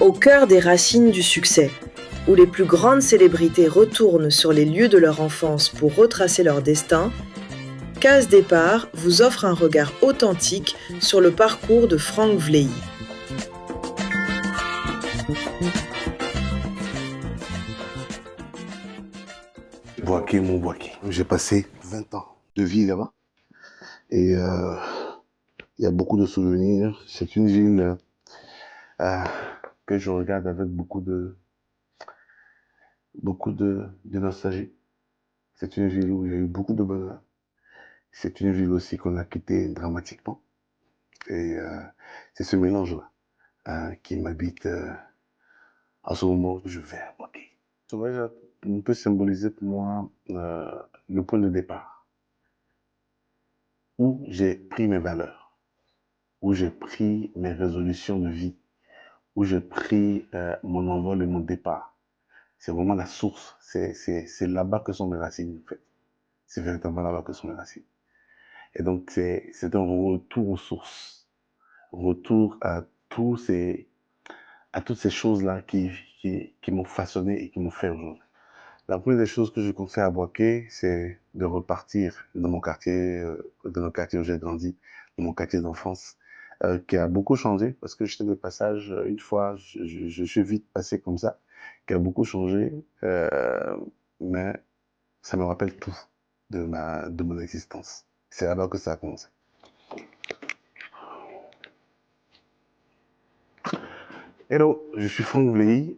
Au cœur des racines du succès, où les plus grandes célébrités retournent sur les lieux de leur enfance pour retracer leur destin, Case Départ vous offre un regard authentique sur le parcours de Franck Vlehi. Bouaké, mon Bouaké. J'ai passé 20 ans de vie là-bas. Et il y a beaucoup de souvenirs. C'est une ville que je regarde avec beaucoup de nostalgie. C'est une ville où il y a eu beaucoup de bonheur. C'est une ville aussi qu'on a quittée dramatiquement. Et c'est ce mélange-là qui m'habite à ce moment où je vais à Bouaké. Ce voyage peut symboliser pour moi le point de départ, où j'ai pris mes valeurs, où j'ai pris mes résolutions de vie, où j'ai pris mon envol et mon départ. C'est vraiment la source. C'est là-bas que sont mes racines, en fait. C'est véritablement là-bas que sont mes racines. Et donc, c'est un retour aux sources. Retour à toutes ces choses-là qui m'ont façonné et qui m'ont fait aujourd'hui. La première des choses que je compte faire à Bouaké, c'est de repartir dans mon quartier, dans le quartier où j'ai grandi, dans mon quartier d'enfance, qui a beaucoup changé, parce que j'étais de passage une fois, je suis vite passé comme ça, qui a beaucoup changé, mais ça me rappelle tout de mon existence. C'est là-bas que ça a commencé. Hello, je suis Franck Vlehi,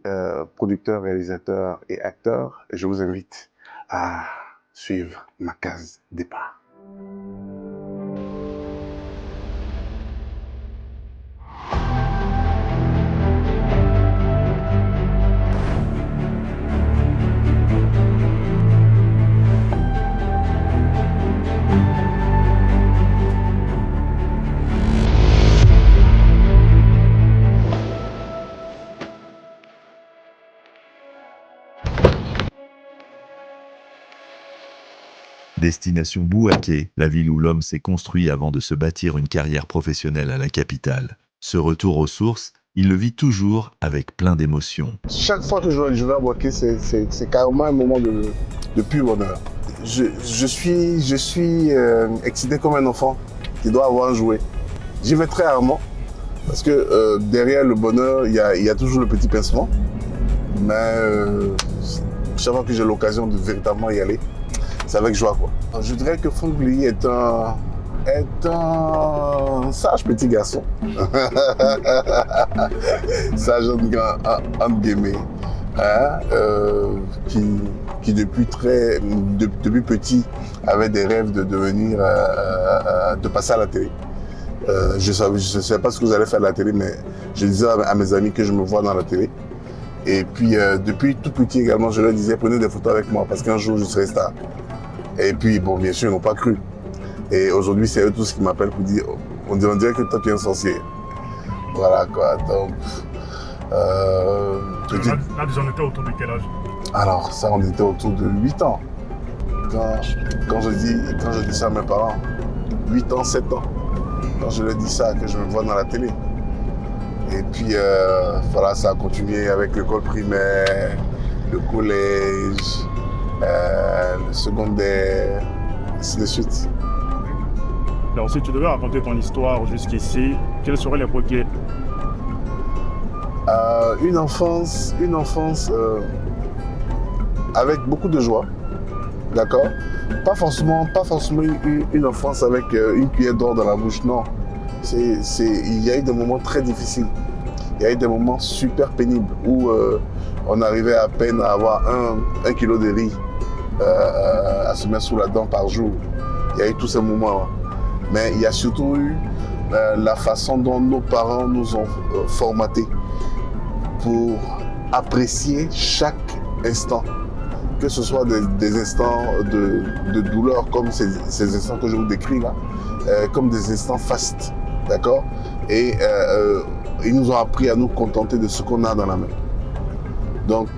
producteur, réalisateur et acteur, et je vous invite à suivre ma case départ. Destination Bouaké, la ville où l'homme s'est construit avant de se bâtir une carrière professionnelle à la capitale. Ce retour aux sources, il le vit toujours avec plein d'émotions. Chaque fois que je vais à Bouaké, c'est carrément un moment de pur bonheur. Je suis excité comme un enfant qui doit avoir un jouet. J'y vais très rarement parce que derrière le bonheur, il y a toujours le petit pincement. Mais chaque fois que j'ai l'occasion de véritablement y aller, c'est avec joie, quoi. Je dirais que Franck Vlehi est un sage petit garçon. Sage entre guillemets, hein, qui depuis petit avait des rêves de devenir, de passer à la télé. Je ne sais pas ce que vous allez faire à la télé, mais je disais à mes amis que je me vois dans la télé. Et puis depuis tout petit également, je leur disais prenez des photos avec moi parce qu'un jour je serai star. Et puis bon, bien sûr, ils n'ont pas cru. Et aujourd'hui, c'est eux tous qui m'appellent pour dire on dirait que toi tu es un sorcier. Voilà quoi. Donc, là, déjà, on était autour de quel âge? Alors, ça, on était autour de 8 ans. Quand je dis ça à mes parents, 8 ans, 7 ans, quand je leur dis ça, que je me vois dans la télé. Et puis, voilà, ça a continué avec l'école primaire, le collège, le secondaire, ainsi de suite. Alors, si tu devais raconter ton histoire jusqu'ici, quels seraient les projets? Une enfance avec beaucoup de joie, d'accord? Pas forcément une enfance avec une cuillère d'or dans la bouche, non. Il y a eu des moments très difficiles. Il y a eu des moments super pénibles où on arrivait à peine à avoir un kilo de riz à se mettre sous la dent par jour. Il y a eu tous ces moments-là. Mais il y a surtout eu la façon dont nos parents nous ont formatés pour apprécier chaque instant, que ce soit des instants de douleur comme ces instants que je vous décris là, comme des instants fastes, d'accord? Et ils nous ont appris à nous contenter de ce qu'on a dans la main. Donc,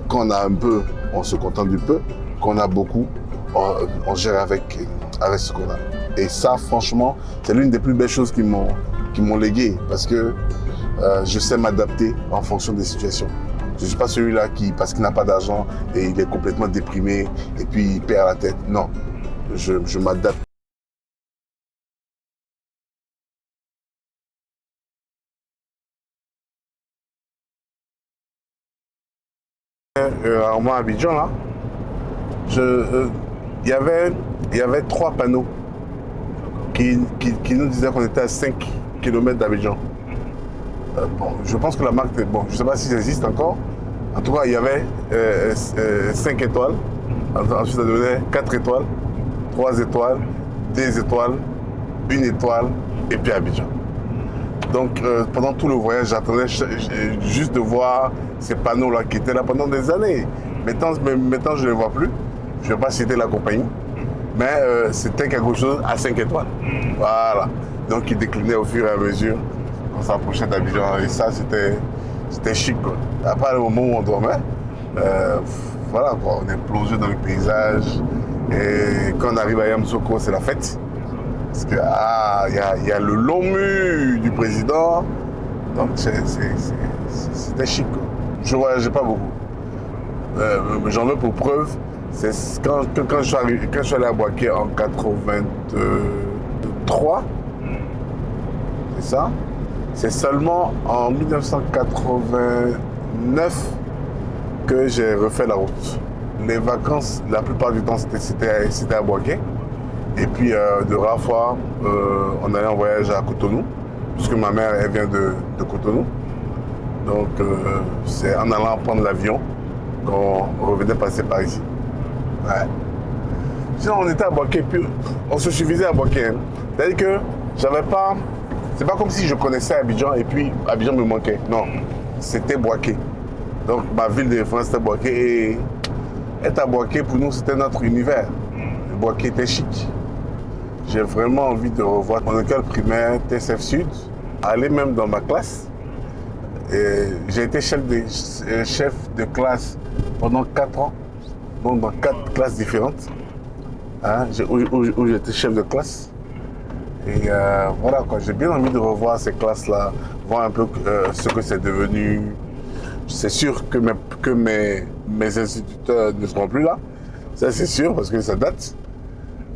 quand on a un peu, on se contente du peu. Quand on a beaucoup, on gère avec ce qu'on a. Et ça, franchement, c'est l'une des plus belles choses qui m'ont légué, parce que je sais m'adapter en fonction des situations. Je ne suis pas celui-là qui, parce qu'il n'a pas d'argent et il est complètement déprimé et puis il perd la tête. Non, je m'adapte. Moi, à Abidjan, là, il y avait 3 panneaux qui nous disaient qu'on était à 5 km d'Abidjan. Bon, je pense que la marque, bon, je ne sais pas si ça existe encore. En tout cas, il y avait 5 étoiles. Ensuite, ça donnait 4 étoiles, 3 étoiles, 2 étoiles, 1 étoile et puis Abidjan. Donc, pendant tout le voyage, j'attendais juste de voir ces panneaux-là qui étaient là pendant des années. Maintenant, je ne les vois plus. Je ne vais pas citer la compagnie. Mais c'était quelque chose à 5 étoiles. Voilà. Donc, il déclinait au fur et à mesure. On s'approchait d'Abidjan. Et ça, c'était chic, quoi. Après, le moment où on dormait, voilà, quoi, on est plongé dans le paysage. Et quand on arrive à Yamoussoukro, c'est la fête. Parce que y a le long mur du président. Donc c'était chic, quoi. Je ne voyageais pas beaucoup. J'en veux pour preuve, c'est quand je suis allé à Boaké en 83, c'est ça. C'est seulement en 1989 que j'ai refait la route. Les vacances, la plupart du temps, c'était à Boaké. Et puis, de rares fois, on allait en voyage à Cotonou, puisque ma mère, elle vient de Cotonou. Donc, c'est en allant prendre l'avion qu'on revenait passer par ici. Ouais. Sinon, on était à Boaké, puis on se suffisait à Boaké. Hein. C'est-à-dire que j'avais pas... C'est pas comme si je connaissais Abidjan et puis Abidjan me manquait. Non, c'était Boaké. Donc, ma ville de référence, c'était Boaké. Et être à Boaké, pour nous, c'était notre univers. Boaké était chic. J'ai vraiment envie de revoir mon école primaire, TSF Sud, aller même dans ma classe. J'ai été chef de classe pendant 4 ans, donc dans 4 classes différentes, hein, où j'étais chef de classe. Et voilà, quoi, j'ai bien envie de revoir ces classes-là, voir un peu ce que c'est devenu. C'est sûr que mes instituteurs ne seront plus là, ça c'est sûr, parce que ça date.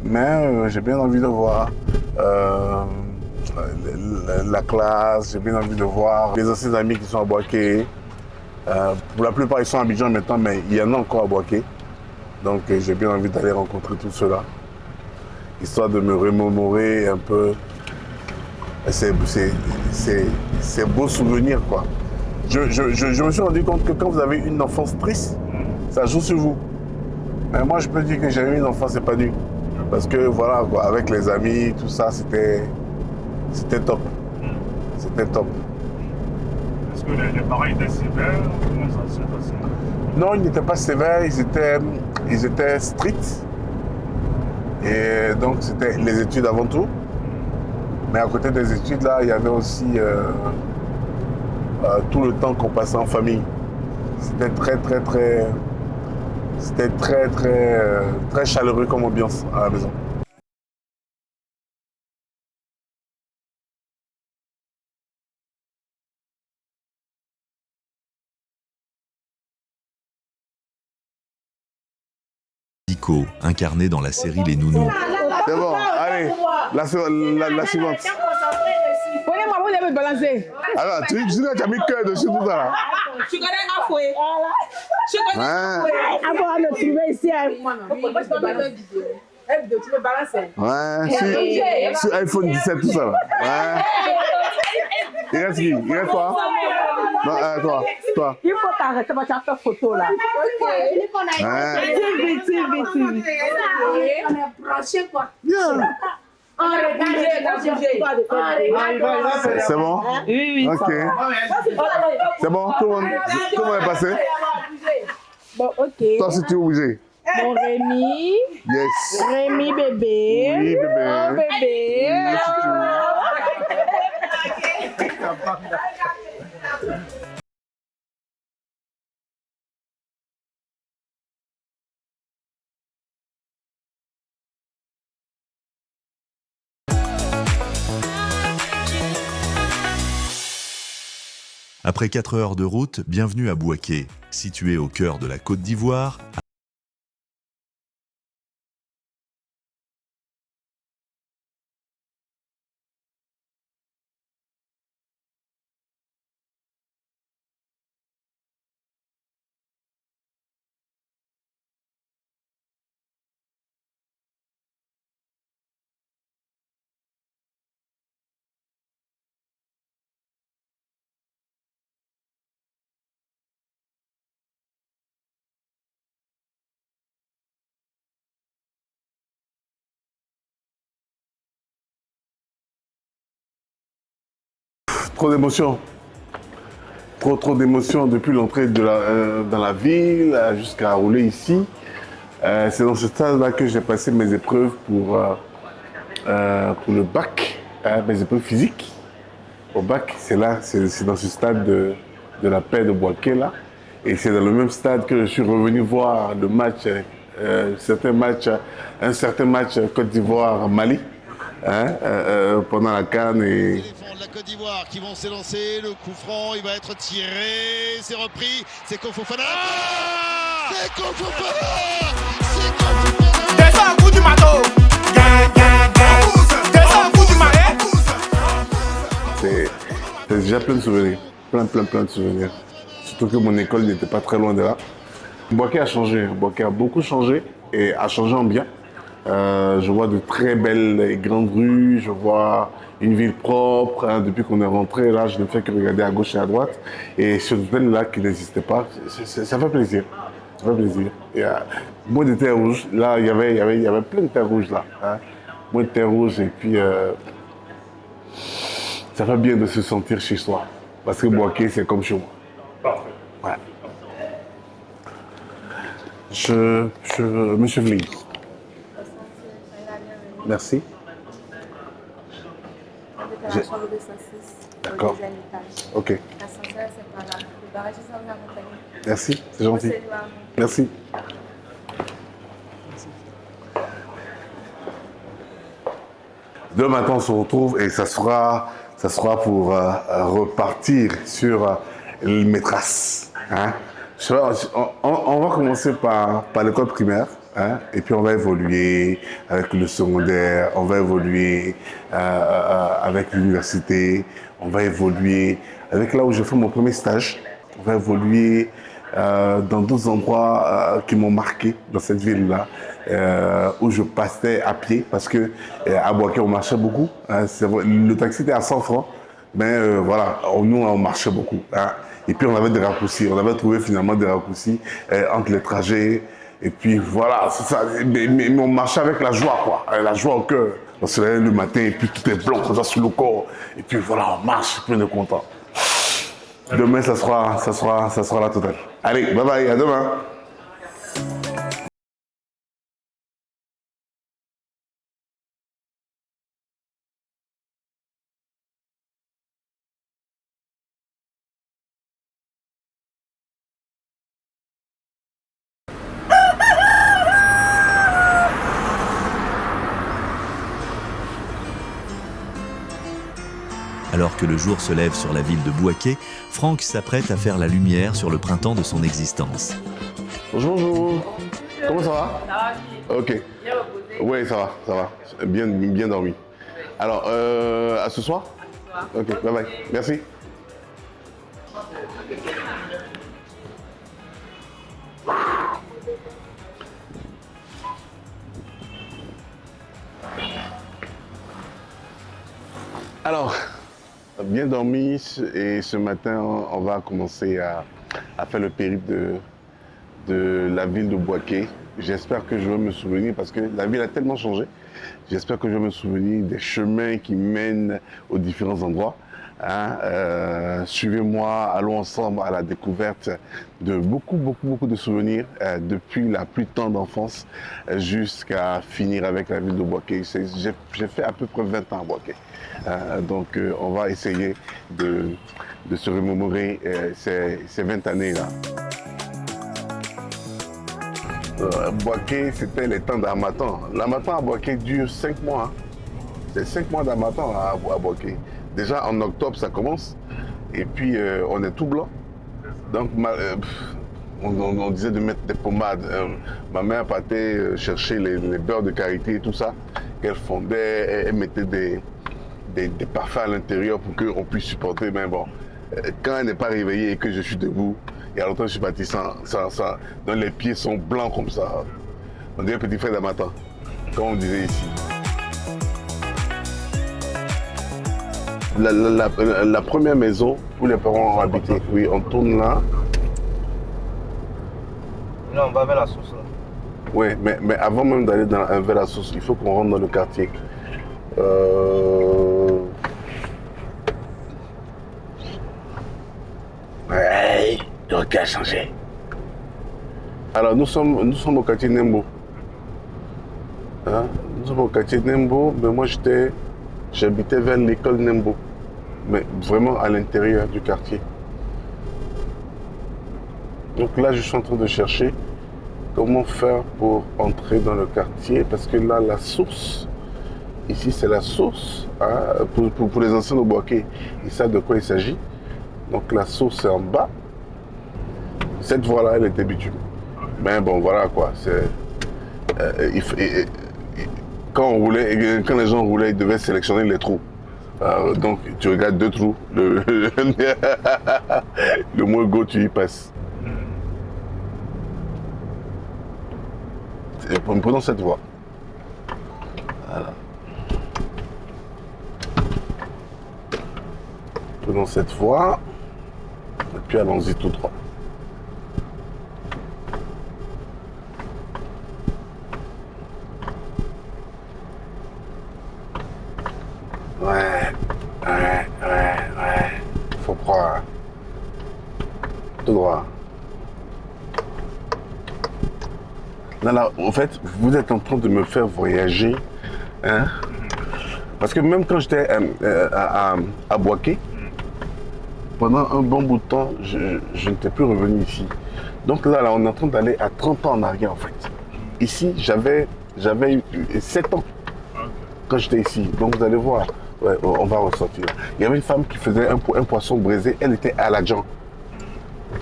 Mais j'ai bien envie de voir la classe, j'ai bien envie de voir les anciens amis qui sont à Boaké. Pour la plupart, ils sont à Abidjan maintenant, mais il y en a encore à Boaké. Donc j'ai bien envie d'aller rencontrer tout cela, histoire de me remémorer un peu ces beaux souvenirs, quoi. Je me suis rendu compte que quand vous avez une enfance triste, ça joue sur vous. Mais moi, je peux dire que j'ai eu une enfance épanouie. Parce que voilà, quoi, avec les amis, tout ça, c'était top. C'était top. Est-ce que les parents étaient sévères? Comment ça s'est passé? Non, ils n'étaient pas sévères, ils étaient stricts. Et donc, c'était les études avant tout. Mais à côté des études, là, il y avait aussi tout le temps qu'on passait en famille. C'était très chaleureux comme ambiance à la maison. Zico, incarné dans la série Les Nounous. C'est bon, allez, la suivante. Prenez-moi, vous devez me balancer. Alors, tu as mis cœur dessus tout ça là. Tu connais Afoué. Tu connais Afoué. Avant de trouver ici. Tu me balances. Ouais, sur iPhone 17 tout ça là. Ouais. Il reste qui? Il reste quoi? Non, toi. Il faut t'arrêter, tu vas faire photo là. Ok. Ouais. Vite. On est branché quoi. Bien. C'est bon? Oui. Ok. C'est bon, tout le monde est passé? Bon, ok. Toi aussi tu es obligé. Bon, Rémi. Yes. Rémi bébé. Oui, bébé. Oh, bébé. Oui, Après 4 heures de route, bienvenue à Bouaké, situé au cœur de la Côte d'Ivoire. Trop d'émotions. Trop d'émotions depuis l'entrée dans la ville jusqu'à rouler ici. C'est dans ce stade-là que j'ai passé mes épreuves pour le bac, mes épreuves physiques. Au bac, c'est dans ce stade de la paix de Bouaké là. Et c'est dans le même stade que je suis revenu voir le match, un certain match Côte d'Ivoire-Mali, pendant la CAN. Et la Côte d'Ivoire qui vont s'élancer, le coup franc, il va être tiré, c'est repris, c'est Ko Fofana. C'est Ko Fofana. C'est Ko Fofana. Descends un coup du matos. Descends un coup du marais. C'est déjà plein de souvenirs, plein de souvenirs. Surtout que mon école n'était pas très loin de là. Bouaké a changé, Bouaké a beaucoup changé et a changé en bien. Je vois de très belles et grandes rues, je vois une ville propre. Depuis qu'on est rentré, là, je ne fais que regarder à gauche et à droite. Et ce hôtel-là qui n'existait pas, ça fait plaisir. Ça fait plaisir. Il y a moins de terre rouge. Là, il y avait plein de terre rouge là. Moins de terre rouge et puis ça fait bien de se sentir chez soi. Parce que Bouaké, c'est comme chez moi. Parfait. Ouais. Monsieur Vling. Merci. La chambre 206, D'accord. au deuxième étage. Ok. L'ascenseur, c'est par là. Le barrage, c'est en montagne. Merci, c'est gentil. C'est loin. Merci. Demain matin, on se retrouve et ça sera pour repartir sur mes traces. Hein. On va commencer par l'école primaire. Hein, et puis on va évoluer avec le secondaire, on va évoluer avec l'université, on va évoluer avec là où j'ai fait mon premier stage, on va évoluer dans d'autres endroits qui m'ont marqué dans cette ville-là, où je passais à pied parce que à Bouaké on marchait beaucoup. Hein, le taxi était à 100 francs, mais voilà, nous on marchait beaucoup. Hein, et puis on avait des raccourcis, on avait trouvé finalement des raccourcis entre les trajets. Et puis voilà, c'est ça. Mais on marchait avec la joie, quoi. Avec la joie au cœur. On se lève le matin et puis tout est blanc comme ça sur le corps. Et puis voilà, on marche, plein de content. Demain, ça sera la totale. Allez, bye bye, à demain. Alors que le jour se lève sur la ville de Bouaké, Franck s'apprête à faire la lumière sur le printemps de son existence. Bonjour. Comment ça va? Ça va bien. Ok. Bien reposé. Oui, ça va. Bien dormi. Alors, à ce soir? Ok, bye bye. Merci. Alors, bien dormi et ce matin, on va commencer à faire le périple de la ville de Bouaké. J'espère que je vais me souvenir parce que la ville a tellement changé. J'espère que je vais me souvenir des chemins qui mènent aux différents endroits. Hein, suivez-moi, allons ensemble à la découverte de beaucoup de souvenirs depuis la plus tendre enfance jusqu'à finir avec la ville de Bouaké. J'ai fait à peu près 20 ans à Bouaké. Donc on va essayer de se remémorer ces 20 années-là. Bouaké, c'était les temps d'Harmattan. L'Harmattan à Bouaké dure 5 mois. Hein. C'est 5 mois d'Harmattan à Bouaké. Déjà en octobre, ça commence. Et puis, on est tout blanc. Donc, on disait de mettre des pommades. Ma mère partait chercher les beurres de karité et tout ça, qu'elle fondait, elle mettait des parfums à l'intérieur pour qu'on puisse supporter. Mais bon, quand elle n'est pas réveillée et que je suis debout, il y a longtemps que je suis parti sans. Donc les pieds sont blancs comme ça. On dirait petit frère d'Amatan, comme on disait ici. La première maison où les parents ont habité, oui, on tourne là. Là, on va vers la source. Là. Oui, mais avant même d'aller vers la source, il faut qu'on rentre dans le quartier. Ouais, le cas a changé. Alors, nous sommes au quartier Nembo. Hein? Nous sommes au quartier Nembo, mais moi j'habitais vers l'école Nembo. Mais vraiment à l'intérieur du quartier. Donc là, je suis en train de chercher comment faire pour entrer dans le quartier. Parce que là, la source, ici c'est la source. Hein, pour les anciens de Boaké, ils savent de quoi il s'agit. Donc la source est en bas. Cette voie-là, elle était bitume. Mais bon, voilà quoi. Quand les gens roulaient, ils devaient sélectionner les trous. Donc tu regardes 2 trous. Le moins gros, tu y passes. Et prenons cette voie. Voilà. Prenons cette voie. Et puis allons-y tout droit. Ouais. Faut croire. Tout droit. Là, en fait, vous êtes en train de me faire voyager. Hein? Parce que même quand j'étais à Boaké, pendant un bon bout de temps, je n'étais plus revenu ici. Donc là, on est en train d'aller à 30 ans en arrière, en fait. Ici, j'avais 7 ans quand j'étais ici. Donc vous allez voir, ouais, on va ressortir. Il y avait une femme qui faisait un poisson braisé. Elle était à l'Adjan,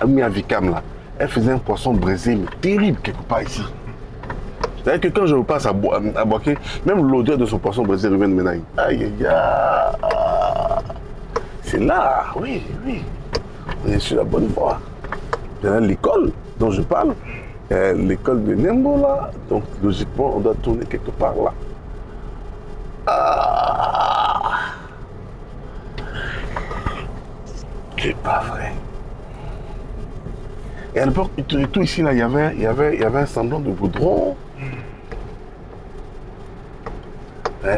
à Vicam, là. Elle faisait un poisson braisé, mais terrible quelque part ici. C'est-à-dire que quand je repasse à Boaké, même l'odeur de son poisson braisé revient de Menaï. Aïe, aïe, aïe. C'est là, oui. On est sur la bonne voie. Il y a l'école dont je parle. L'école de Nembo, là. Donc, logiquement, on doit tourner quelque part là. C'est pas vrai. Et à l'époque, tout ici, là, il y avait un semblant de goudron.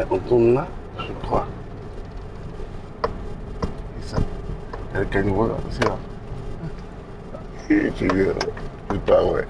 On tourne là, je crois. Et ça. Il y a le caniveau là, c'est là. C'est pas vrai.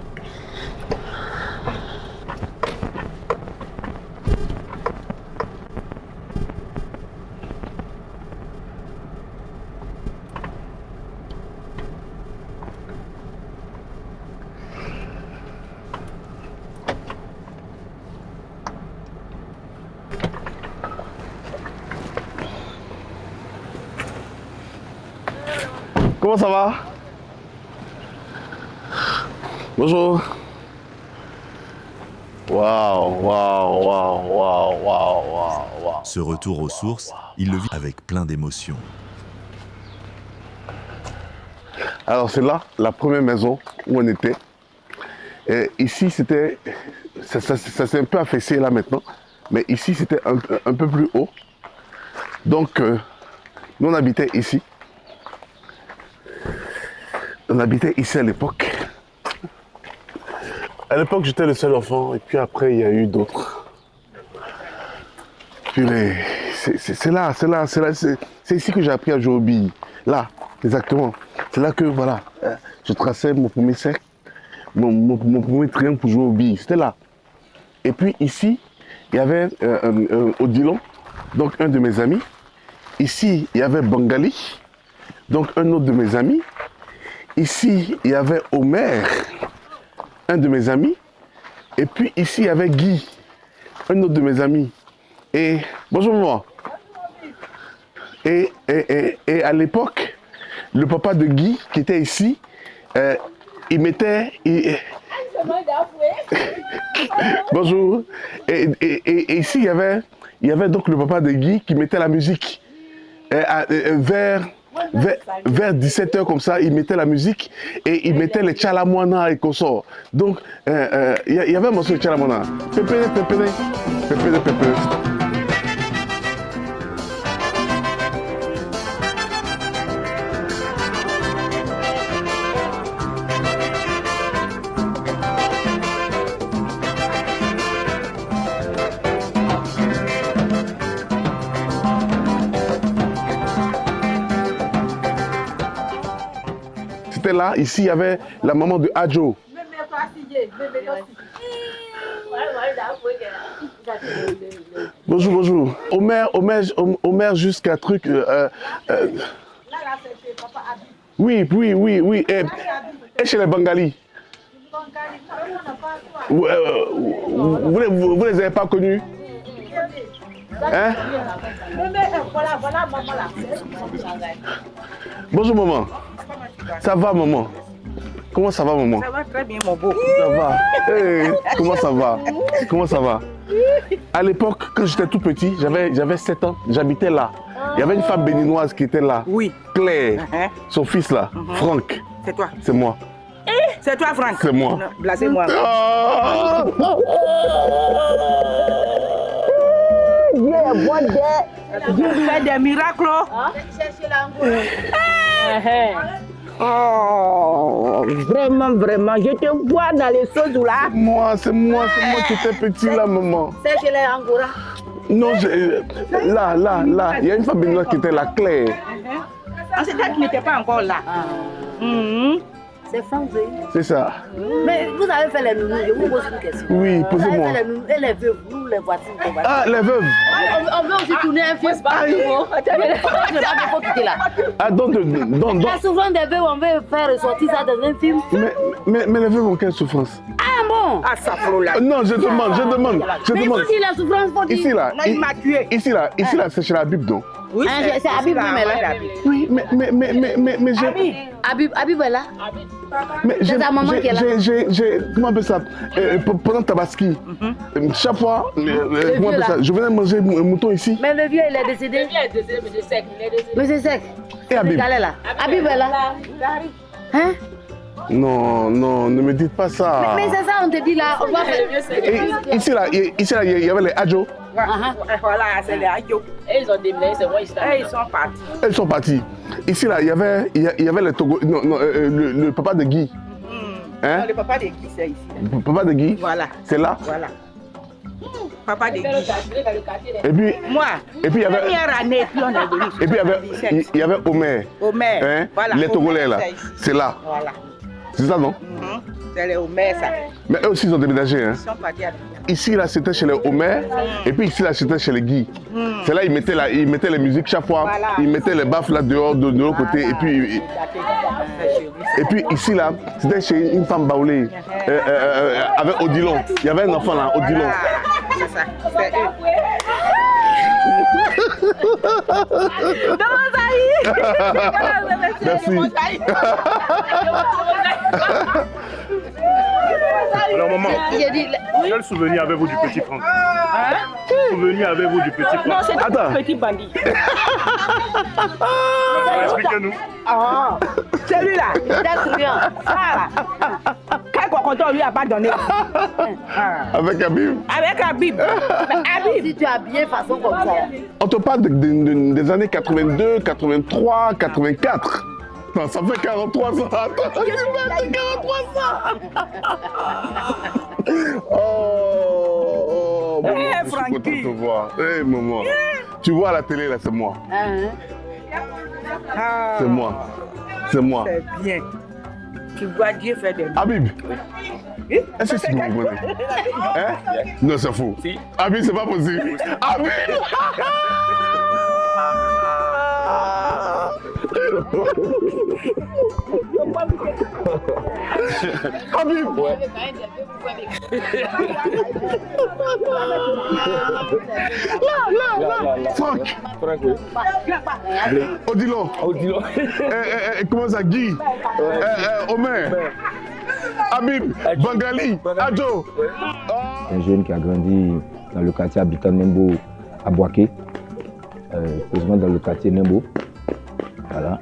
Comment ça va? Bonjour. Waouh. Ce retour aux sources, il le vit avec plein d'émotions. Alors c'est là, la première maison où on était. Et ici c'était, ça s'est un peu affaissé là maintenant, mais ici c'était un peu plus haut. Donc nous on habitait ici. On habitait ici à l'époque. À l'époque, j'étais le seul enfant, et puis après, il y a eu d'autres. Puis c'est ici que j'ai appris à jouer aux billes. Là, exactement. C'est là que, voilà, je traçais mon premier cercle, mon premier triangle pour jouer aux billes. C'était là. Et puis ici, il y avait Odilon, donc un de mes amis. Ici, il y avait Bangali, donc un autre de mes amis. Ici, il y avait Omer, un de mes amis. Et puis ici, il y avait Guy, un autre de mes amis. Et bonjour maman. Et à l'époque, le papa de Guy qui était ici, il mettait... Bonjour. Et ici, il y avait donc le papa de Guy qui mettait la musique. Vers 17h comme ça, il mettait la musique et il mettait les Tchalamwana et consorts. Donc, il y avait un morceau de Tchalamwana. Pépé, pépé, pépé, pépé. C'était là, ici, il y avait la maman de Adjo. Bonjour, bonjour. Omer jusqu'à truc... oui. Et chez les Bengalis. Vous les avez pas connus? Hein? Bonjour maman. Ça va maman? Comment ça va maman? Ça va très bien mon beau. Ça va. Hey, comment ça va? Comment ça va? À l'époque, quand j'étais tout petit, j'avais 7 ans, j'habitais là. Il y avait une femme béninoise qui était là. Oui. Claire. Son fils là, Franck. C'est toi? C'est moi. C'est toi Franck? C'est moi. Blasez-moi. Dieu est bon, Dieu fait des miracles. Oh, vraiment, vraiment, je te vois dans les choses là. C'est moi qui étais petit là, maman. C'est chez les Angora. Non, là, il y a une femme béninoise qui était là, Claire. C'est toi qui n'étais pas encore là. C'est Franck. C'est ça. Mais vous avez fait les nounous, je vous pose une question. Oui, posez-moi. Vous avez fait les nounous et les veuves, nous les voici. Ah, les veuves. On veut aussi tourner un film. Faut quitter là. Ah, donc. La souffrance des veuves, on veut faire ressortir ça dans un film. Mais les veuves ont quelle souffrance? Ah bon? Ah, ça faut là. Non, je demande. Mais il faut dire la souffrance, faut dire. Ici là, il m'a tué. Ici là, c'est chez la Bible, donc. Oui, c'est Habib, mais là. Oui, mais j'ai... Habib est là. Mais c'est ta maman qui est là. Comment on appelle ça? Pendant Tabaski, chaque fois, comment on appelle ça? Je venais manger un mouton ici. Mais le vieux, il est décédé. Le vieux est décédé, monsieur Sec. Monsieur Sec. Et Habib? Habib est là. Hein? Non, ne me dites pas ça. Mais c'est ça, on te dit là. On va faire... Ici là, il y avait les Adjo. Voilà, c'est les Adjo. Et ils ont déménagé, c'est moi, ils sont partis. Ils sont partis. Ici là, il y avait les Togo... Non, le papa de Guy. Hein? Non, le papa de Guy, c'est ici. Le papa de Guy? Voilà. C'est là? Voilà. Papa de Guy. Et puis... Moi, et puis il y avait... première année, puis on est venu. Et puis il y avait Omer. Omer. Hein? Voilà. Les Togolais là. C'est là. Voilà. C'est ça, non? C'est les Omer, ça. Mais eux aussi, ils ont déménagé. Hein? Ils sont partis à... Ici, là, c'était chez les Omer. Et puis ici, là, c'était chez les Guy. C'est là, ils mettaient les musiques chaque fois. Voilà. Ils mettaient les baffes là dehors, de l'autre côté. Et puis ici, là, c'était chez une femme baoulée. Avec Odilon. Il y avait un enfant là, Odilon. C'est ça. C'est eux. Merci. Alors maman, quel souvenir avez-vous du petit Franck? Quel souvenir avez-vous du petit Franck? Non, c'est un petit bandit. Expliquez-nous. Ah, celui-là, voilà. Quel cocoton lui a pas donné? Avec Habib. Avec Habib. Habib. Si tu as bien façon comme ça. On te parle des années 82, 83, 84. Non, ça fait 43 ans. Attends, ça fait 43 ans. Oh, maman, je suis content de te voir. Hey, maman. Tu vois à la télé, là, c'est moi. C'est moi. C'est moi. C'est bien. Tu vois Dieu faire des... Habib. Est-ce que c'est mon bonnet? Hein? Non, c'est faux. Si. Habib, c'est pas possible. Habib! Habib. Là. Franck. Odilon. Comment ça, Guy? Omer. Habib. Bangali. Adjo. Un jeune qui a grandi dans le quartier habitant Nembo à Boaké, précisément dans le quartier Nembo. Voilà.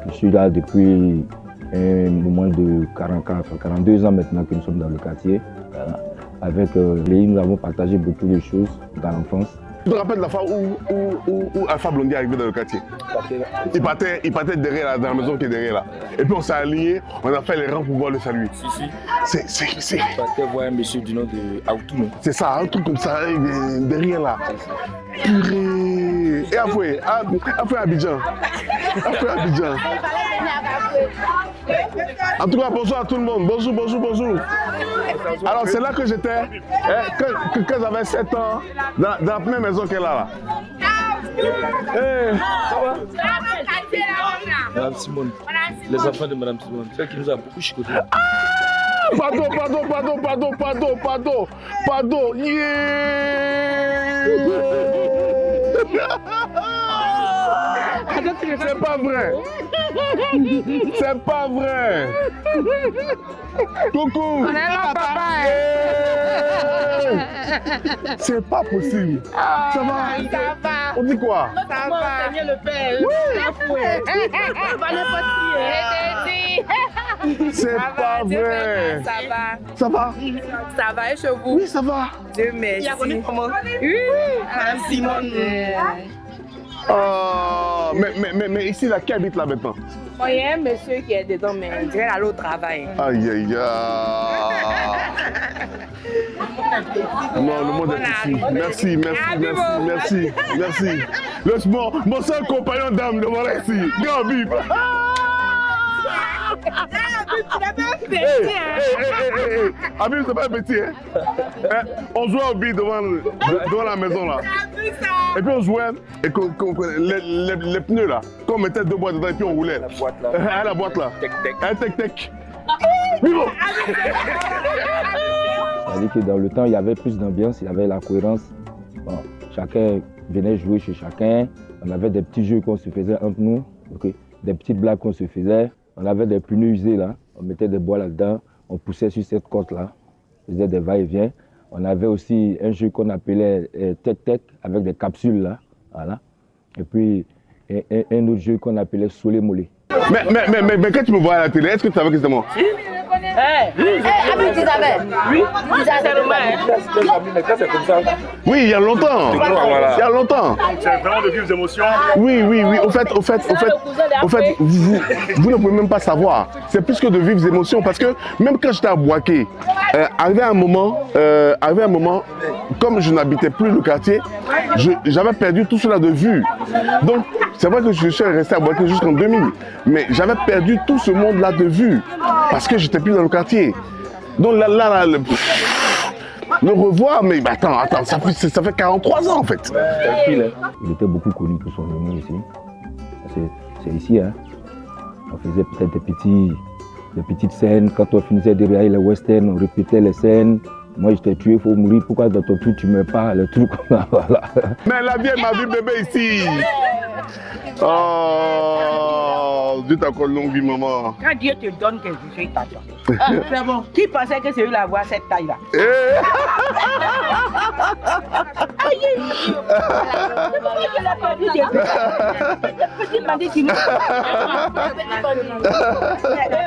Je suis là depuis un moment de 42 ans maintenant que nous sommes dans le quartier. Voilà. Avec Léi, nous avons partagé beaucoup de choses dans l'enfance. Tu te rappelles la fois où Alpha Blondy est arrivé dans le quartier? Il partait derrière là, dans la maison qui est derrière là. Et puis on s'est alignés, on a fait les rangs pour pouvoir le saluer. Si. Il partait voir un monsieur du nom de Aoutou. C'est ça, un truc comme ça, derrière là. Purée. Et après Abidjan. En tout cas, bonjour à tout le monde. Bonjour. Alors c'est là que j'étais, quand j'avais 7 ans, dans la première maison qu'elle a là. Hey. Madame Simone, les enfants de Madame Simone, celle qui nous a beaucoup chicoté. Pardon. Yeah. C'est pas vrai. Coucou. On est là, papa. C'est pas possible. Ça va? On dit quoi? Ça va. Le père. C'est pas vrai. Ça va? Ça va et chez vous? Oui, ça va. Dieu merci. Il a connu comment? Oui. Madame Simone. Mais ici, là, qui habite là maintenant? Il y a un monsieur qui est dedans, mais on dirait aller au travail. Aïe. Non, le monde est ici. Merci. Mon seul compagnon d'âme, le voilà ici. Grand Bib. Habib, c'est pas un petit, hein? On jouait au billes devant la maison là. Et puis on jouait, et les pneus là, qu'on mettait 2 boîtes dedans et puis on roulait. La boîte là. Tec. Vivo! C'est-à-dire que dans le temps, il y avait plus d'ambiance, il y avait la cohérence. Bon, chacun venait jouer chez chacun. On avait des petits jeux qu'on se faisait entre nous, okay? Des petites blagues qu'on se faisait. On avait des pneus usés là, on mettait des bois là-dedans, on poussait sur cette côte là, on faisait des va-et-vient. On avait aussi un jeu qu'on appelait Tec avec des capsules là, voilà. Et puis un autre jeu qu'on appelait Solé Molé. Mais quand tu me vois à la télé, est-ce que tu savais que c'était moi? Tu savais? Oui. Oui, il y a longtemps. C'est vraiment de vives émotions. Oui. Au fait, vous ne pouvez même pas savoir. C'est plus que de vives émotions parce que même quand j'étais à Boaké, arrivé un moment, comme je n'habitais plus le quartier, j'avais perdu tout cela de vue. Donc, c'est vrai que je suis resté à Boaké jusqu'en 2000, mais j'avais perdu tout ce monde-là de vue parce que j'étais plus dans le quartier. Donc le revoir, mais attends, ça fait 43 ans en fait. Il était beaucoup connu pour son humour ici. C'est ici, hein. On faisait peut-être des petites scènes. Quand on finissait de regarder les westerns, on répétait les scènes. Moi, je t'ai tué, il faut mourir. Pourquoi dans ton truc, tu ne meurs pas? Le truc comme ça, voilà. Mais la vieille m'a vu bébé ici. Oh, Dieu t'accorde longue vie, maman. Quand Dieu te donne quelque chose, il t'attend. C'est bon. Qui pensait que c'est lui la voix cette taille-là?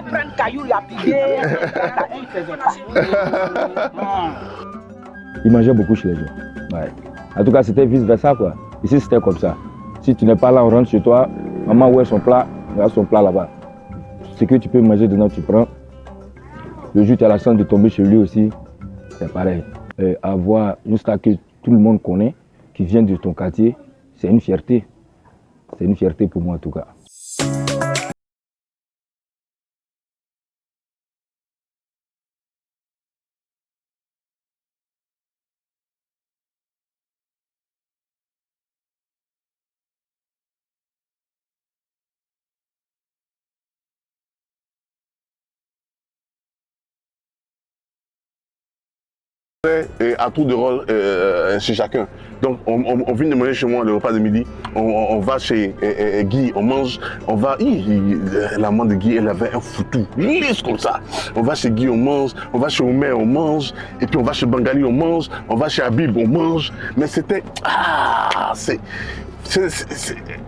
Prendre caillou, lapider. Il mangeait beaucoup chez les gens. Ouais. En tout cas, c'était vice-versa, quoi. Ici, c'était comme ça. Si tu n'es pas là, on rentre chez toi. Maman, où est son plat? Il y a son plat là-bas. Ce que tu peux manger dedans, tu prends. Le jour où tu as la chance de tomber chez lui aussi, c'est pareil. Avoir une star que tout le monde connaît, qui vient de ton quartier, c'est une fierté. C'est une fierté pour moi, en tout cas. Et à tour de rôle chez chacun. Donc on vient de manger chez moi le repas de midi, on va chez Guy, on mange, on va... La maman de Guy, elle avait un foutu, lisse comme ça. On va chez Guy, on mange, on va chez Omer, on mange, et puis on va chez Bangali, on mange, on va chez Habib, on mange. Mais c'était...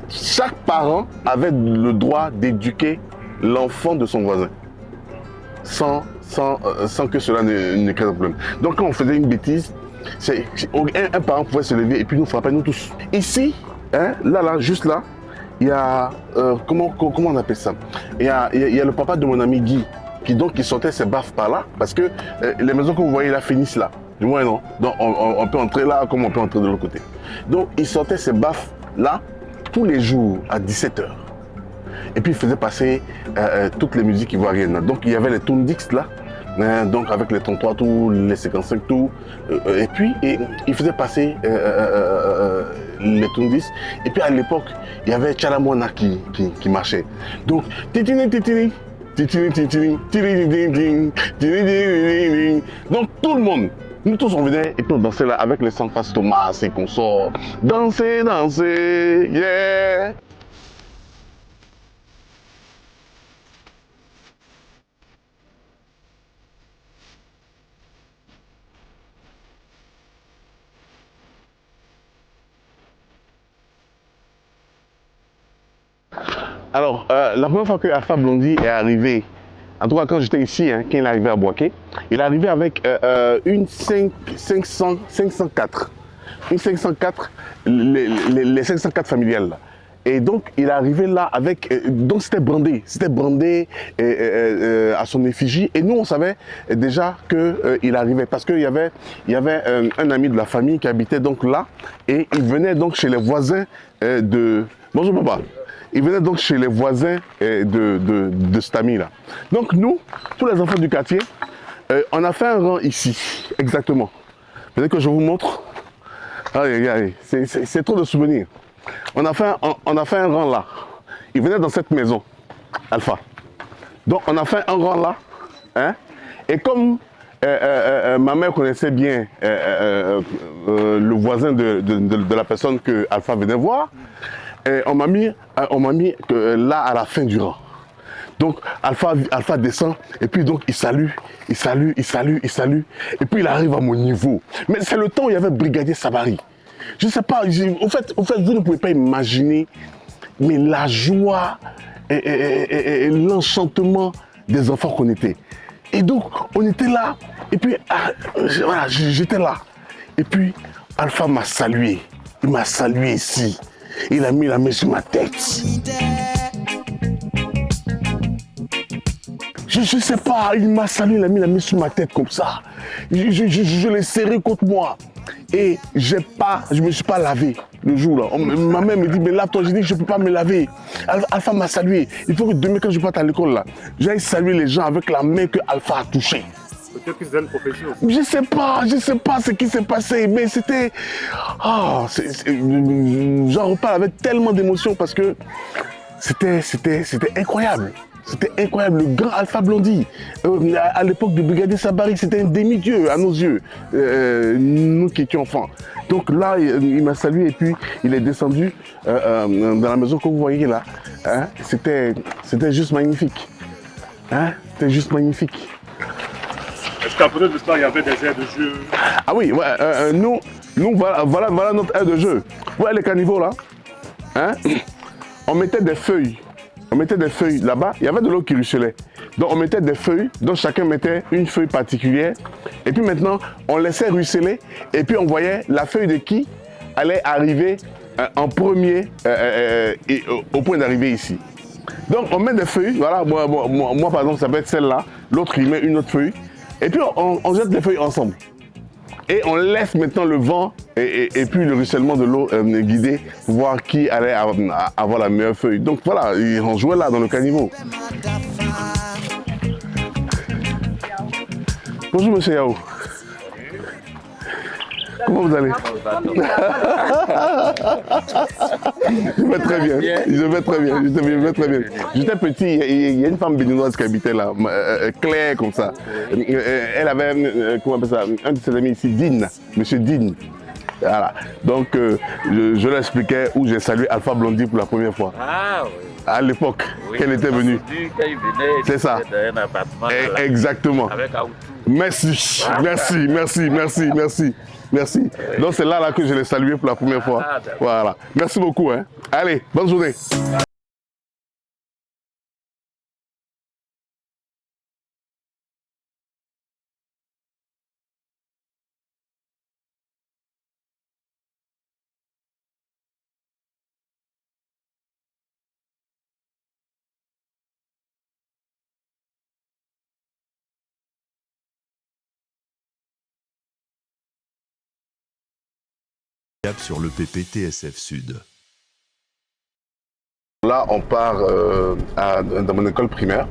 Chaque parent avait le droit d'éduquer l'enfant de son voisin. Sans que cela ne crée un problème. Donc quand on faisait une bêtise, un parent pouvait se lever et puis nous frapper, nous tous. Ici, hein, là, juste là, il y a, comment on appelle ça? Il y a le papa de mon ami Guy, qui sortait ses baffes par là, parce que les maisons que vous voyez là finissent là. Du moins non. Donc on peut entrer là comme on peut entrer de l'autre côté. Donc il sortait ses baffes là, tous les jours à 17h. Et puis il faisait passer toutes les musiques ivoiriennes. Donc il y avait les Toundix là, donc avec les 33 tours, les 55 tours. Et puis il faisait passer les Toundix. Et puis à l'époque, il y avait Tchalamouana qui marchait. Donc titini titini, titini titini, titini titini. Donc tout le monde, nous tous on venait et puis on dansait là avec les Sans Face Thomas et consorts. Danser, danser, yeah. Alors, la première fois que Alpha Blondy est arrivé, en tout cas quand j'étais ici, hein, quand il est arrivé à Boaké, il est arrivé avec une 504. Une 504, les 504 familiales. Là. Et donc, il est arrivé là avec... donc, c'était brandé à son effigie. Et nous, on savait déjà qu'il arrivait. Parce qu'il y avait un ami de la famille qui habitait donc là. Et il venait donc chez les voisins de... Bonjour, papa. Il venait donc chez les voisins de cet ami-là. Donc nous, tous les enfants du quartier, on a fait un rang ici, exactement. Vous voulez que je vous montre? Allez, c'est trop de souvenirs. On a fait un rang là. Il venait dans cette maison, Alpha. Donc on a fait un rang là. Hein? Et comme ma mère connaissait bien le voisin de la personne que Alpha venait voir, on m'a mis là à la fin du rang. Donc Alpha descend et puis donc il salue. Et puis il arrive à mon niveau. Mais c'est le temps où il y avait Brigadier Sabari. Je ne sais pas, au fait, vous ne pouvez pas imaginer, mais la joie et l'enchantement des enfants qu'on était. Et donc on était là, et puis voilà, j'étais là. Et puis Alpha m'a salué. Il m'a salué ici. Il a mis la main sur ma tête. Je ne sais pas, il m'a salué, il a mis la main sur ma tête comme ça. Je l'ai serré contre moi. Et je ne me suis pas lavé le jour là. Ma mère me dit, mais lave-toi. J'ai dit que je ne peux pas me laver. Alpha m'a salué. Il faut que demain, quand je parte à l'école là, j'aille saluer les gens avec la main que Alpha a touchée. Peut-être que c'est une profession. Je sais pas ce qui s'est passé, mais c'était... j'en reparle avec tellement d'émotion parce que c'était incroyable. C'était incroyable, le grand Alpha Blondy. À l'époque de Brigadier Sabari, c'était un demi-dieu à nos yeux, nous qui étions enfants. Donc là, il m'a salué et puis il est descendu dans la maison que vous voyez là. Hein? C'était juste magnifique. Hein? C'était juste magnifique. Est-ce qu'à côté de ça, il y avait des aires de jeu? Ah oui, ouais, nous voilà notre aire de jeu. Vous voyez les caniveaux là, hein? On mettait des feuilles. Là-bas, il y avait de l'eau qui ruisselait. Donc on mettait des feuilles, donc chacun mettait une feuille particulière. Et puis maintenant, on laissait ruisseler et puis on voyait la feuille de qui allait arriver en premier au point d'arriver ici. Donc on met des feuilles, voilà, moi par exemple ça peut être celle-là, l'autre il met une autre feuille. Et puis on jette les feuilles ensemble. Et on laisse maintenant le vent et puis le ruissellement de l'eau guider pour voir qui allait avoir la meilleure feuille. Donc voilà, on jouait là dans le caniveau. Bonjour monsieur Yao. Comment vous allez? Je vais très bien. Je vais très bien. Je vais très bien. J'étais petit, il y a une femme béninoise qui habitait là, Claire comme ça. Elle avait, comment on appelle ça, un de ses amis ici, Dean, Monsieur Dean. Voilà. Donc, je lui expliquais où j'ai salué Alpha Blondy pour la première fois. Ah oui. À l'époque, qu'elle était venue. C'est ça. Dans un appartement. Exactement. Avec Aoutou. Merci, merci, merci, merci, merci. Merci. Donc c'est là que je l'ai salué pour la première fois. Voilà. Merci beaucoup. Hein. Allez, bonne journée. Sur le PPTSF Sud. Là, on part dans mon école primaire.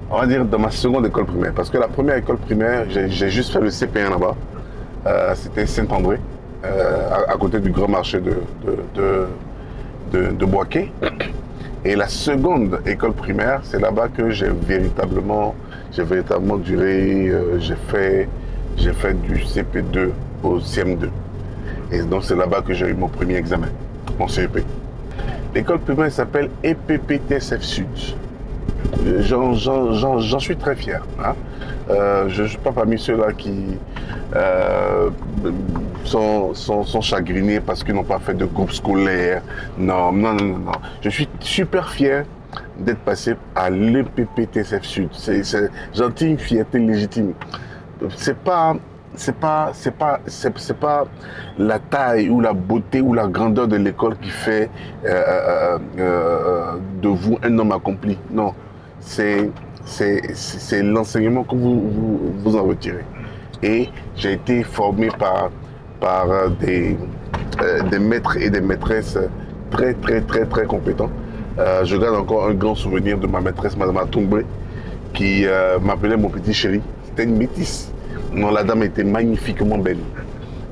On va dire dans ma seconde école primaire. Parce que la première école primaire, j'ai juste fait le CP1 là-bas. C'était Saint-André, à côté du grand marché de Boaké. Et la seconde école primaire, c'est là-bas que j'ai véritablement duré. J'ai fait du CP2 au CM2. Et donc c'est là-bas que j'ai eu mon premier examen, mon CEP. L'école primaire s'appelle EPPTSF Sud. J'en suis très fier. Hein. Je ne suis pas parmi ceux-là qui sont chagrinés parce qu'ils n'ont pas fait de groupe scolaire. Non. Je suis super fier d'être passé à l'EPPTSF Sud. J'en tire une fierté légitime. C'est pas la taille ou la beauté ou la grandeur de l'école qui fait de vous un homme accompli. Non, c'est l'enseignement que vous en retirez. Et j'ai été formé par des maîtres et des maîtresses très compétents. Je garde encore un grand souvenir de ma maîtresse, Madame Atoumbré, qui m'appelait mon petit chéri. C'était une métisse. Non, la dame était magnifiquement belle.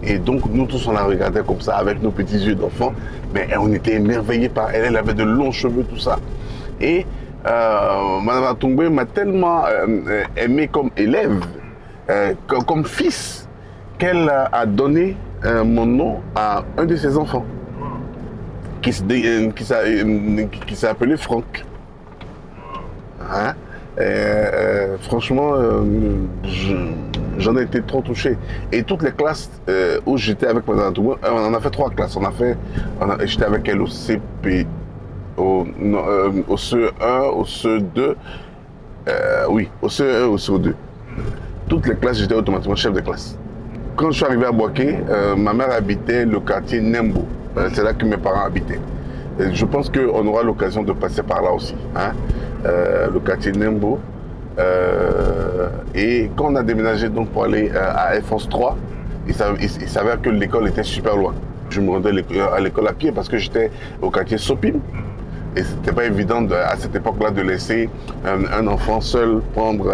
Et donc, nous tous, on la regardait comme ça, avec nos petits yeux d'enfant. Mais on était émerveillés par elle. Elle avait de longs cheveux, tout ça. Et Madame Atoumbré m'a tellement aimé comme élève, comme fils, qu'elle a donné mon nom à un de ses enfants, qui s'est appelé Franck. Hein? Franchement, j'en ai été trop touché. Et toutes les classes où j'étais avec Madame Atoumbré, on en a fait 3 classes. J'étais avec elle au CP, au CE1, au CE2, oui, au CE1, au CE2. Toutes les classes, j'étais automatiquement chef de classe. Quand je suis arrivé à Boaké, ma mère habitait le quartier Nembo. C'est là que mes parents habitaient. Et je pense qu'on aura l'occasion de passer par là aussi. Hein? Le quartier Nembo. Et quand on a déménagé donc pour aller à F11 3, il s'avère que l'école était super loin. Je me rendais à l'école à pied parce que j'étais au quartier Sopim. Et c'était pas évident à cette époque-là de laisser un enfant seul prendre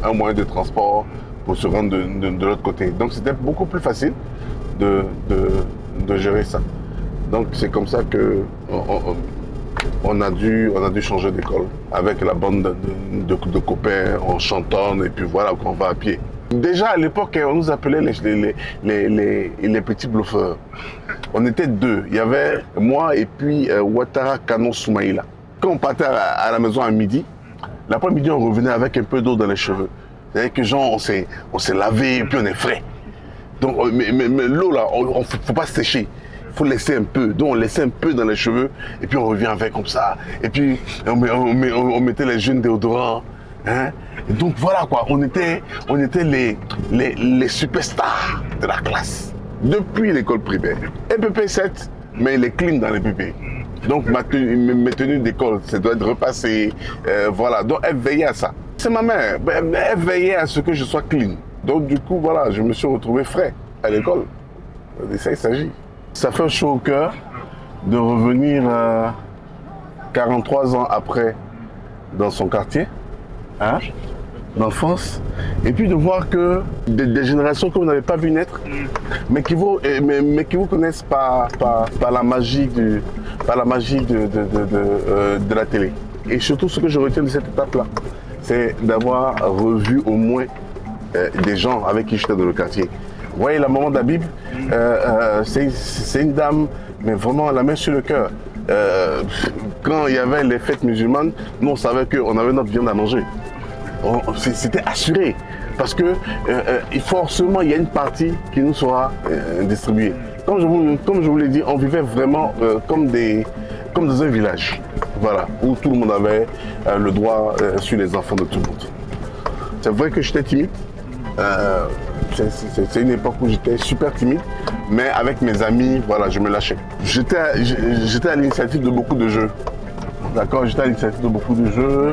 un moyen de transport pour se rendre de l'autre côté. Donc c'était beaucoup plus facile de gérer ça. Donc c'est comme ça que on a dû changer d'école avec la bande de copains, on chantonne et puis voilà, on va à pied. Déjà à l'époque, on nous appelait les petits bluffeurs. On était 2. Il y avait moi et puis Ouattara Kano Soumaïla. Quand on partait à la maison à midi, l'après-midi on revenait avec un peu d'eau dans les cheveux. C'est-à-dire que genre on s'est lavé et puis on est frais. Donc mais l'eau là, on faut pas se sécher. Il faut laisser un peu. Donc on laissait un peu dans les cheveux et puis on revient avec comme ça. Et puis on mettait les jeunes déodorants. Hein? Et donc voilà quoi, on était les superstars de la classe depuis l'école primaire. EPP 7, mais il est clean dans les PP. Donc mes tenues d'école, ça doit être repassé. Voilà, donc elle veillait à ça. C'est ma mère, elle veillait à ce que je sois clean. Donc du coup, voilà, je me suis retrouvé frais à l'école. De ça il s'agit. Ça fait chaud au cœur de revenir 43 ans après dans son quartier. Hein? d'enfance, et puis de voir que des générations que vous n'avez pas vu naître, mais qui vous connaissent par la magie de la télé. Et surtout, ce que je retiens de cette étape-là, c'est d'avoir revu au moins des gens avec qui j'étais dans le quartier. Vous voyez, la maman d'Habib, c'est une dame, mais vraiment la main sur le cœur. Quand il y avait les fêtes musulmanes, nous on savait qu'on avait notre viande à manger. C'était assuré. Parce que forcément, il y a une partie qui nous sera distribuée. Comme je vous l'ai dit, on vivait vraiment comme dans un village. Voilà, où tout le monde avait le droit sur les enfants de tout le monde. C'est vrai que j'étais timide. C'est une époque où j'étais super timide, mais avec mes amis, voilà, je me lâchais. J'étais à l'initiative de beaucoup de jeux. D'accord, j'étais à l'initiative de beaucoup de jeux.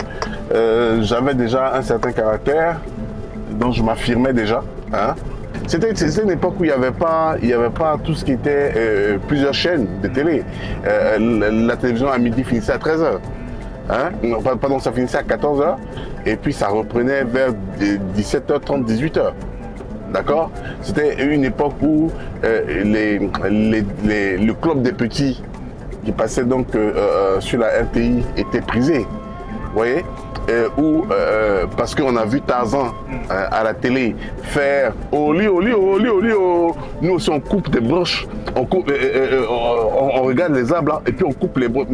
J'avais déjà un certain caractère, donc je m'affirmais déjà. Hein. C'était une époque où il n'y avait pas tout ce qui était plusieurs chaînes de télé. La télévision à midi finissait à 13h. Hein? Pardon, ça finissait à 14h et puis ça reprenait vers 17h30, 18h. D'accord? C'était une époque où le club des petits qui passait donc sur la RTI était prisé. Vous voyez? Parce qu'on a vu Tarzan à la télé faire oli, oli, oli, oli, oli. Nous aussi on coupe des branches, on regarde les arbres là, et puis on coupe les branches.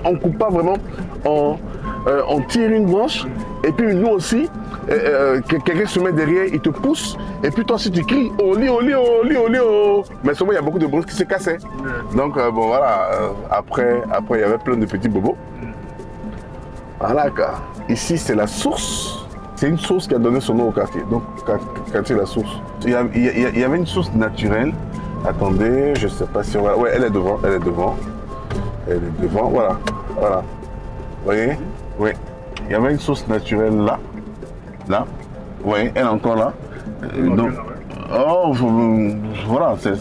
On coupe pas vraiment, on tire une branche, et puis nous aussi, quelqu'un se met derrière, il te pousse, et puis toi si tu cries oli, oli, oli, oli, oli. Mais souvent il y a beaucoup de branches qui se cassaient. Donc bon voilà, après il y avait plein de petits bobos. Voilà, ici c'est la source. C'est une source qui a donné son nom au quartier. Donc, quartier la source. Il y avait une source naturelle. Attendez, je ne sais pas si on va... Ouais, elle est devant. Elle est devant. Voilà. Voilà. Vous voyez? Oui. Il y avait une source naturelle là. Là. Vous voyez, elle est encore là. Donc, voilà, c'est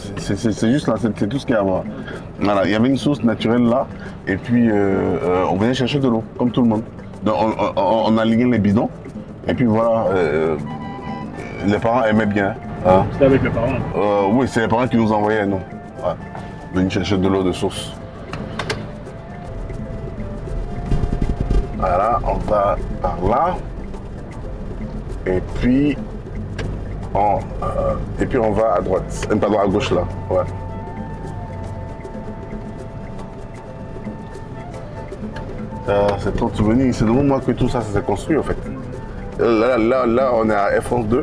juste là, c'est tout ce qu'il y a à voir. Voilà, il y avait une source naturelle là, et puis on venait chercher de l'eau, comme tout le monde. Donc on alignait les bidons, et puis voilà, les parents aimaient bien. Hein. C'était avec les parents? Oui, c'est les parents qui nous envoyaient, non. Ouais. On venait chercher de l'eau de source. Voilà, on va par là, et puis on va à droite, pardon, à gauche là. Ouais. C'est trop de souvenirs. C'est de moi que tout ça s'est construit en fait. Là, on est à Air France 2.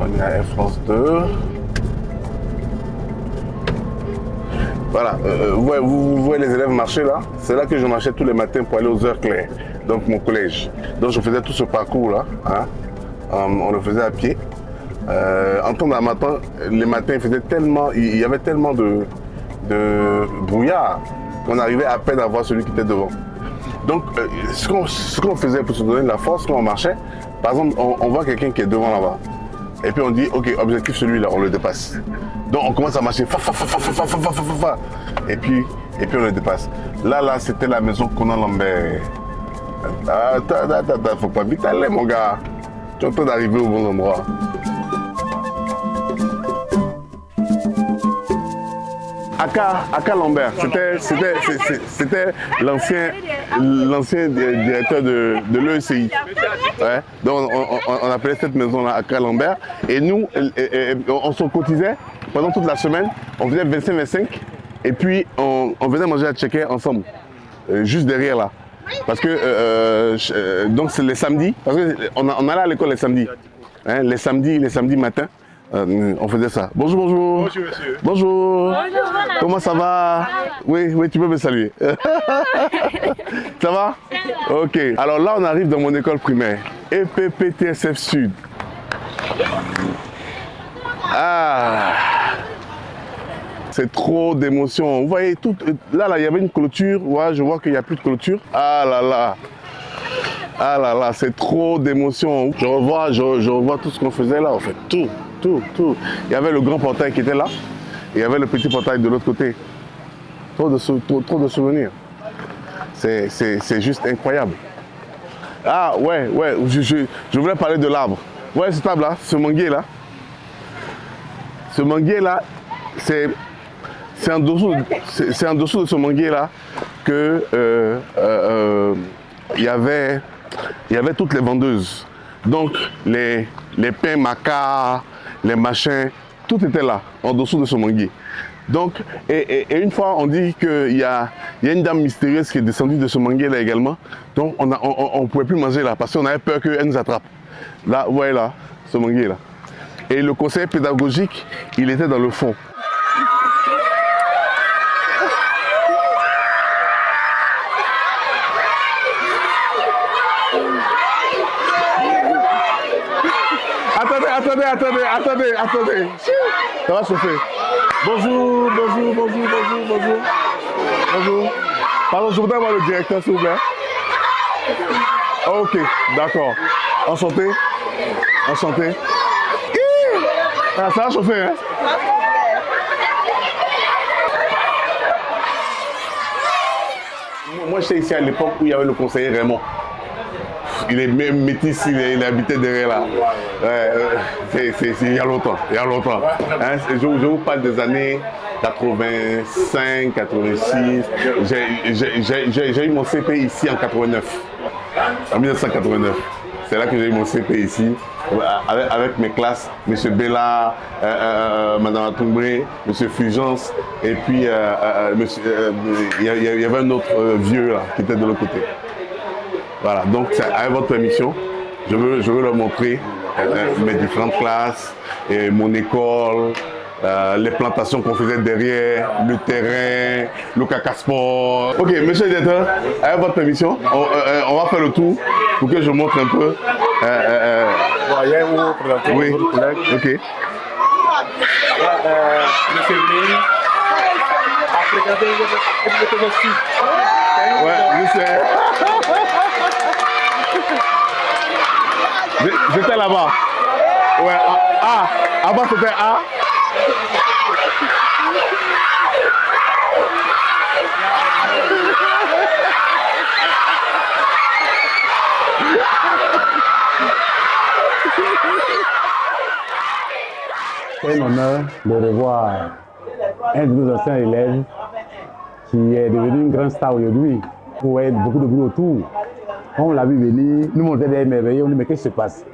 On est à Air France 2. Voilà, vous voyez les élèves marcher là. C'est là que je marchais tous les matins pour aller aux heures claires. Donc mon collège. Donc je faisais tout ce parcours là. Hein. On le faisait à pied. En temps matin, les matins, il y avait tellement de brouillard qu'on arrivait à peine à voir celui qui était devant. Donc ce qu'on faisait pour se donner de la force quand on marchait, par exemple, on voit quelqu'un qui est devant là-bas. Et puis on dit, ok, objectif celui-là, on le dépasse. Donc on commence à marcher, et puis on le dépasse. Là, c'était la maison Conan Lambert. Attends, faut pas vite aller mon gars. Tu es en train d'arriver au bon endroit. Aka Lambert, c'était l'ancien directeur de l'ECI. Ouais. Donc on appelait cette maison-là Aka Lambert. Et nous, on se cotisait pendant toute la semaine. On faisait 25-25. Et puis on venait manger à Tchéké ensemble. Juste derrière là. Parce que donc c'est les samedis. Parce qu'on allait à l'école les samedis. Hein, les samedis matins. On faisait ça. Bonjour. Bonjour monsieur. Bonjour. Comment ça va? Oui, tu peux me saluer. Ça va? Ok. Alors là, on arrive dans mon école primaire. EPPTSF Sud. Ah. C'est trop d'émotions. Vous voyez, là, il y avait une clôture. Ouais, je vois qu'il n'y a plus de clôture. Ah là là, c'est trop d'émotions. Je revois tout ce qu'on faisait là, en fait. Tout. Il y avait le grand portail qui était là. Et il y avait le petit portail de l'autre côté. Trop de souvenirs. C'est juste incroyable. Ah ouais, je voulais parler de l'arbre. Ouais, ce arbre là, ce manguier là. Ce manguier là, c'est en dessous de ce manguier là que il y avait toutes les vendeuses. Donc les pains macas, les machins, tout était là, en dessous de ce manguier. Donc, et une fois, on dit qu'il y a une dame mystérieuse qui est descendue de ce manguier là également. Donc, on ne pouvait plus manger là parce qu'on avait peur qu'elle nous attrape. Là, ouais, là, ce manguier là. Et le conseil pédagogique, il était dans le fond. Attendez. Ça va chauffer. Bonjour. Pardon, je voudrais voir le directeur, s'il vous plaît. Ok, d'accord. Enchanté. Ah, ça va chauffer, hein? Moi, j'étais ici à l'époque où il y avait le conseiller Raymond. Il est même métis, il habitait derrière là. C'est il y a longtemps. Hein? Je vous parle des années 85, 86. J'ai eu mon CP ici en 89. En 1989. C'est là que j'ai eu mon CP ici. Avec mes classes, M. Bella, Mme Atumbré, M. Fulgence, et puis il y avait un autre vieux là, qui était de l'autre côté. Voilà, donc avec votre permission, je veux leur montrer mes différentes classes, et mon école, les plantations qu'on faisait derrière, le terrain, le cacasport. Ok, monsieur le directeur, avec votre permission, on va faire le tour pour que je montre un peu. Oui, ok. Monsieur Lee a fréquenté le sud. Ouais, je sais. J'étais là-bas. Ouais, avant c'était A. C'est un honneur de revoir un de nos anciens élèves qui est devenu une grande star aujourd'hui. Il y a beaucoup de bruit autour. On l'a vu venir, nous on était émerveillés, on dit mais qu'est-ce qui se passe?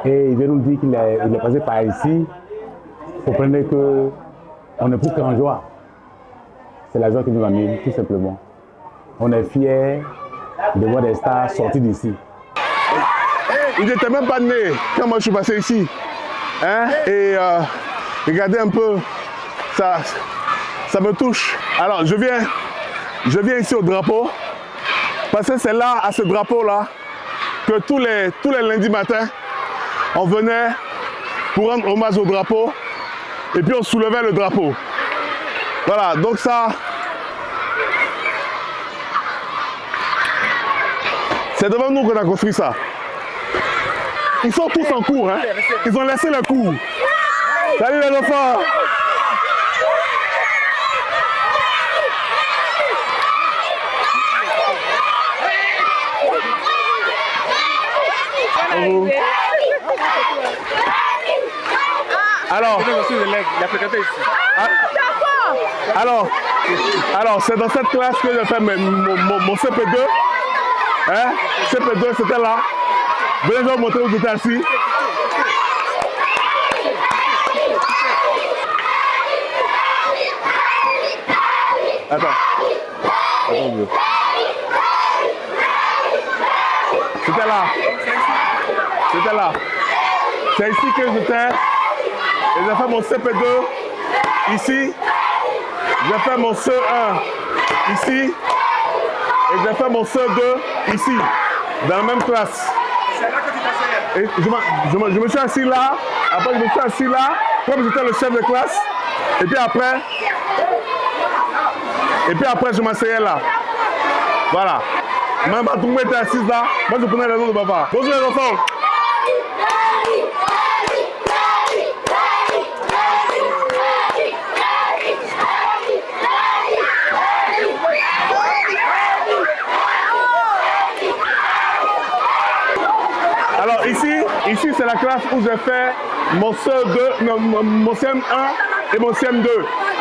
Et il vient nous dire qu'il est passé par ici. Vous comprenez qu'on n'est plus qu'en joie. C'est la joie qui nous amène, tout simplement. On est fiers de voir des stars sortir d'ici. Ils n'étaient même pas nés quand moi je suis passé ici. Hein? Et regardez un peu, ça me touche. Alors je viens ici au drapeau, parce que c'est là, à ce drapeau-là, que tous les lundis matins, on venait pour rendre hommage au drapeau, et puis on soulevait le drapeau. Voilà, donc ça, c'est devant nous qu'on a construit ça. Ils sont tous en cours, hein? Ils ont laissé le cours. Salut les enfants! Alors, c'est dans cette classe que j'ai fait mon CP2. Hein? CP2, c'était là. Venez, je vais vous montrer où j'étais assis. Attends. C'était là. C'est ici que j'étais. Et j'ai fait mon CP2 ici. J'ai fait mon CE1 ici. Et j'ai fait mon CE2 ici. Dans la même classe. Et je me suis assis là. Après, je me suis assis là. Comme j'étais le chef de classe. Et puis après, je m'asseyais là. Voilà. Maman, tout le monde était assise là. Moi, je prenais les noms de papa. Bonjour les enfants. classe où j'ai fait mon CE2, non, mon CM1 et mon CM2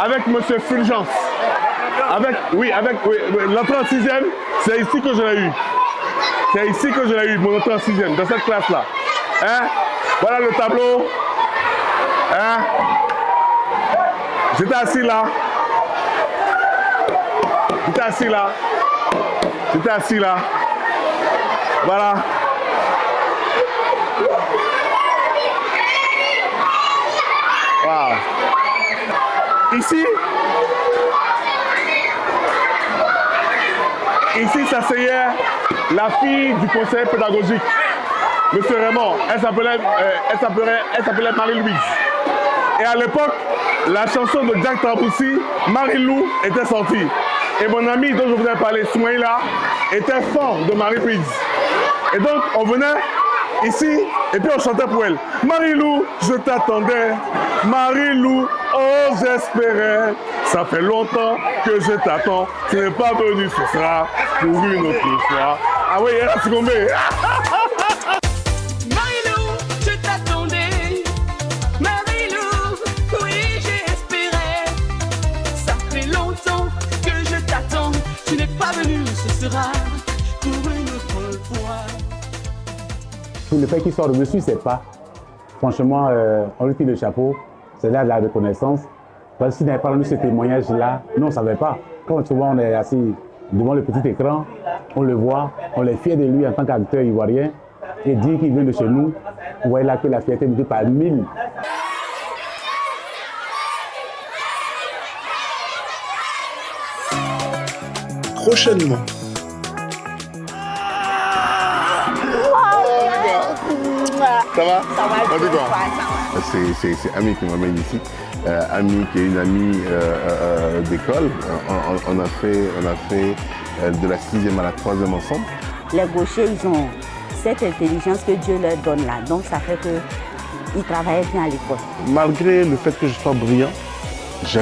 avec M. Fulgence. Avec l'entrée en 6e, c'est ici que je l'ai eu. C'est ici que je l'ai eu, mon entrée en 6e, dans cette classe-là. Hein? Voilà le tableau. Hein? J'étais assis là. J'étais assis là. J'étais assis là. Voilà. Wow. Ici s'asseyait la fille du conseiller pédagogique, Monsieur Raymond. Elle s'appelait Marie-Louise. Et à l'époque, la chanson de Jack Tamboussi, Marie-Lou, était sortie. Et mon ami dont je vous ai parlé, Soumaïla, était fan de Marie-Louise. Et donc, on venait ici et puis on chantait pour elle. Marie-Lou, je t'attendais. Marie-Lou, oh j'espérais. Ça fait longtemps que je t'attends. Tu n'es pas venu, ce sera pour une autre fois. Ah oui, elle a succombé. Marie-Lou, je t'attendais. Marie-Lou, oui, j'espérais. Ça fait longtemps que je t'attends. Tu n'es pas venu, ce sera pour une autre fois. Tout le fait qu'il soit reçu, c'est pas. Franchement, on lui tire le chapeau. C'est là de la reconnaissance. Parce qu'il n'avait pas donné ce témoignage-là, nous on ne savait pas. Quand souvent on est assis devant le petit écran, on le voit, on est fier de lui en tant qu'acteur ivoirien. Et dire qu'il vient de chez nous, vous voyez là que la fierté est par 1000. Prochainement. Ça va? Ça va. En tout cas, c'est Ami qui m'amène ici. Ami qui est une amie d'école. On a fait de la 6e à la 3e ensemble. Les gauchers, ils ont cette intelligence que Dieu leur donne là. Donc ça fait qu'ils travaillent bien à l'école. Malgré le fait que je sois brillant, j'ai